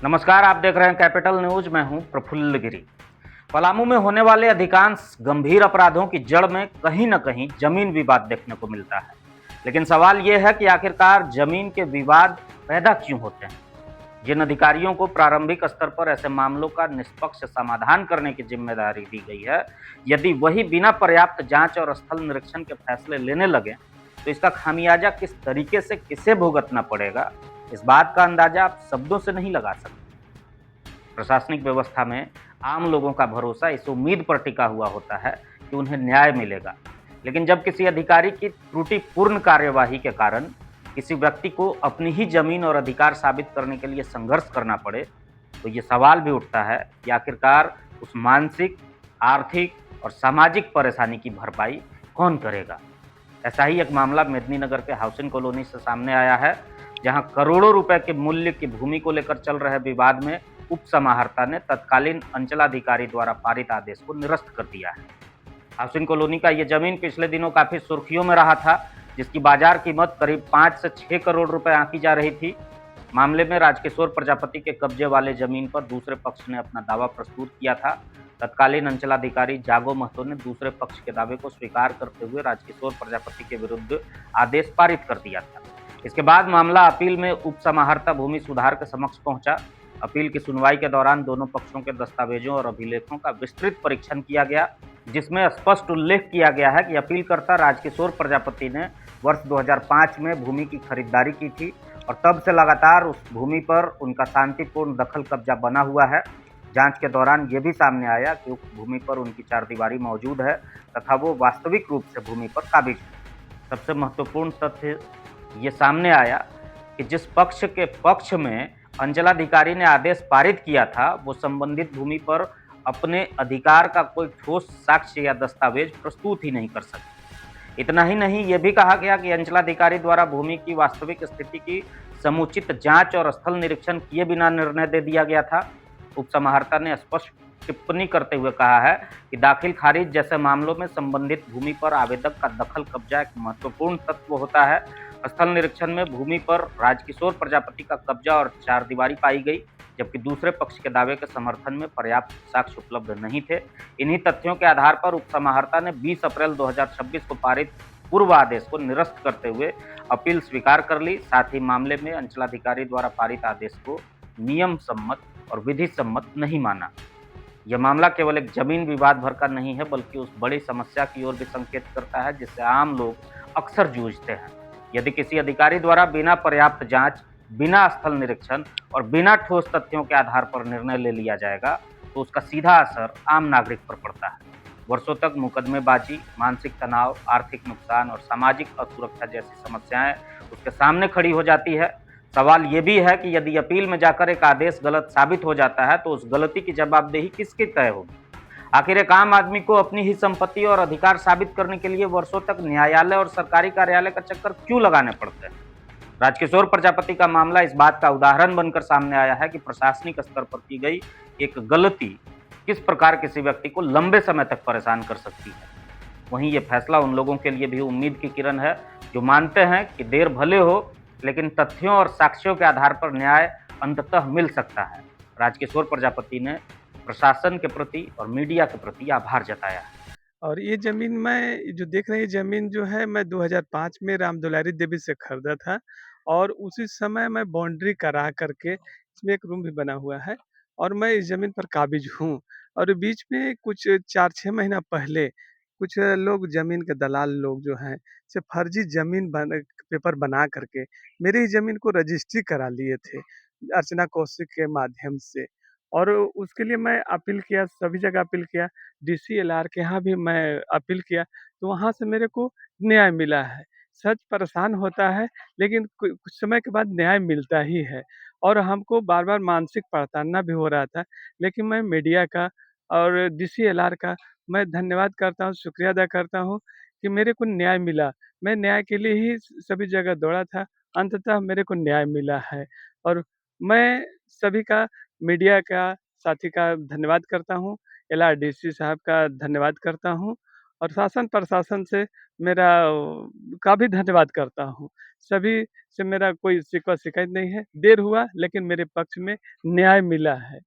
नमस्कार, आप देख रहे हैं कैपिटल न्यूज। मैं हूं प्रफुल्ल गिरी। पलामू में होने वाले अधिकांश गंभीर अपराधों की जड़ में कहीं न कहीं जमीन विवाद देखने को मिलता है। लेकिन सवाल यह है कि आखिरकार जमीन के विवाद पैदा क्यों होते हैं? जिन अधिकारियों को प्रारंभिक स्तर पर ऐसे मामलों का निष्पक्ष समाधान करने की जिम्मेदारी दी गई है, यदि वही बिना पर्याप्त जांच और स्थल निरीक्षण के फैसले लेने लगे, तो इसका खामियाजा किस तरीके से किसे भुगतना पड़ेगा, इस बात का अंदाजा आप शब्दों से नहीं लगा सकते। प्रशासनिक व्यवस्था में आम लोगों का भरोसा इस उम्मीद पर टिका हुआ होता है कि उन्हें न्याय मिलेगा। लेकिन जब किसी अधिकारी की त्रुटिपूर्ण कार्यवाही के कारण किसी व्यक्ति को अपनी ही जमीन और अधिकार साबित करने के लिए संघर्ष करना पड़े, तो ये सवाल भी उठता है कि आखिरकार उस मानसिक, आर्थिक और सामाजिक परेशानी की भरपाई कौन करेगा। ऐसा ही एक मामला मेदिनीनगर के हाउसिंग कॉलोनी से सामने आया है, जहां करोड़ों रुपए के मूल्य की भूमि को लेकर चल रहे विवाद में उप समाहर्ता ने तत्कालीन अंचलाधिकारी द्वारा पारित आदेश को निरस्त कर दिया है। हाउसिंग कॉलोनी का ये जमीन पिछले दिनों काफी सुर्खियों में रहा था, जिसकी बाजार कीमत करीब 5 से 6 करोड़ रुपए आंकी जा रही थी। मामले में राजकिशोर प्रजापति के कब्जे वाले जमीन पर दूसरे पक्ष ने अपना दावा प्रस्तुत किया था। तत्कालीन अंचलाधिकारी जागो महतो ने दूसरे पक्ष के दावे को स्वीकार करते हुए राजकिशोर प्रजापति के विरुद्ध आदेश पारित कर दिया था। इसके बाद मामला अपील में उप समाहर्ता भूमि सुधार के समक्ष पहुंचा। अपील की सुनवाई के दौरान दोनों पक्षों के दस्तावेजों और अभिलेखों का विस्तृत परीक्षण किया गया, जिसमें स्पष्ट उल्लेख किया गया है कि अपीलकर्ता राजकिशोर प्रजापति ने वर्ष 2005 में भूमि की खरीदारी की थी और तब से लगातार उस भूमि पर उनका शांतिपूर्ण दखल कब्जा बना हुआ है। जांच के दौरान ये भी सामने आया कि उक्त भूमि पर उनकी चारदीवारी मौजूद है तथा वो वास्तविक रूप से भूमि पर काबिज है। सबसे महत्वपूर्ण तथ्य ये सामने आया कि जिस पक्ष के पक्ष में अंचलाधिकारी ने आदेश पारित किया था, वो संबंधित भूमि पर अपने अधिकार का कोई ठोस साक्ष्य या दस्तावेज प्रस्तुत ही नहीं कर सके। इतना ही नहीं, ये भी कहा गया कि अंचलाधिकारी द्वारा भूमि की वास्तविक स्थिति की समुचित जांच और स्थल निरीक्षण किए बिना निर्णय दे दिया गया था। उप समाहर्ता ने स्पष्ट टिप्पणी करते हुए कहा है कि दाखिल खारिज जैसे मामलों में संबंधित भूमि पर आवेदक का दखल कब्जा एक महत्वपूर्ण तत्व होता है। स्थल निरीक्षण में भूमि पर राजकिशोर प्रजापति का कब्जा और चारदीवारी पाई गई, जबकि दूसरे पक्ष के दावे के समर्थन में पर्याप्त साक्ष्य उपलब्ध नहीं थे। इन्हीं तथ्यों के आधार पर उप समाहर्ता ने 20 अप्रैल 2026 को पारित पूर्व आदेश को निरस्त करते हुए अपील स्वीकार कर ली। साथ ही मामले में अंचलाधिकारी द्वारा पारित आदेश को नियम सम्मत और विधि सम्मत नहीं माना। यह मामला केवल एक जमीन विवाद भर का नहीं है, बल्कि उस बड़ी समस्या की ओर भी संकेत करता है जिससे आम लोग अक्सर जूझते हैं। यदि किसी अधिकारी द्वारा बिना पर्याप्त जांच, बिना स्थल निरीक्षण और बिना ठोस तथ्यों के आधार पर निर्णय ले लिया जाएगा, तो उसका सीधा असर आम नागरिक पर पड़ता है। वर्षों तक मुकदमेबाजी, मानसिक तनाव, आर्थिक नुकसान और सामाजिक असुरक्षा जैसी समस्याएं उसके सामने खड़ी हो जाती है। सवाल ये भी है कि यदि अपील में जाकर एक आदेश गलत साबित हो जाता है, तो उस गलती की जवाबदेही किसकी तय होगी? आखिर एक आम आदमी को अपनी ही संपत्ति और अधिकार साबित करने के लिए वर्षों तक न्यायालय और सरकारी कार्यालय का चक्कर क्यों लगाने पड़ते हैं? राजकिशोर प्रजापति का मामला इस बात का उदाहरण बनकर सामने आया है कि प्रशासनिक स्तर पर की गई एक गलती किस प्रकार किसी व्यक्ति को लंबे समय तक परेशान कर सकती है। वहीं ये फैसला उन लोगों के लिए भी उम्मीद की किरण है जो मानते हैं कि देर भले हो, लेकिन तथ्यों और साक्ष्यों के आधार पर न्याय अंततः मिल सकता है। राजकिशोर प्रजापति ने प्रशासन के प्रति और मीडिया के प्रति आभार जताया है। और ये ज़मीन मैं जो देख रहे हैं ज़मीन जो है मैं 2005 में राम दुलारी देवी से खरीदा था और उसी समय मैं बाउंड्री करा करके इसमें एक रूम भी बना हुआ है और मैं इस ज़मीन पर काबिज़ हूँ। और बीच में कुछ 4-6 महीना पहले कुछ लोग ज़मीन के दलाल लोग जो हैं से फर्जी ज़मीन बन पेपर बना करके मेरी ही ज़मीन को रजिस्ट्री करा लिए थे, अर्चना कौशिक के माध्यम से। और उसके लिए मैं अपील किया, सभी जगह अपील किया, डीसीएलआर के यहाँ भी मैं अपील किया, तो वहाँ से मेरे को न्याय मिला है। सच परेशान होता है, लेकिन कुछ समय के बाद न्याय मिलता ही है और हमको बार-बार मानसिक ताड़ना भी हो रहा था, लेकिन मैं मीडिया का और डीसीएलआर का मैं धन्यवाद करता हूँ, शुक्रिया अदा करता हूँ कि मेरे को न्याय मिला। मैं न्याय के लिए ही सभी जगह दौड़ा था, अंततः मेरे को न्याय मिला है और मैं सभी का, मीडिया का, साथी का धन्यवाद करता हूँ। एलआरडीसी साहब का धन्यवाद करता हूँ और शासन प्रशासन से मेरा काफ़ी धन्यवाद करता हूँ। सभी से मेरा कोई शिकवा शिकायत नहीं है। देर हुआ लेकिन मेरे पक्ष में न्याय मिला है।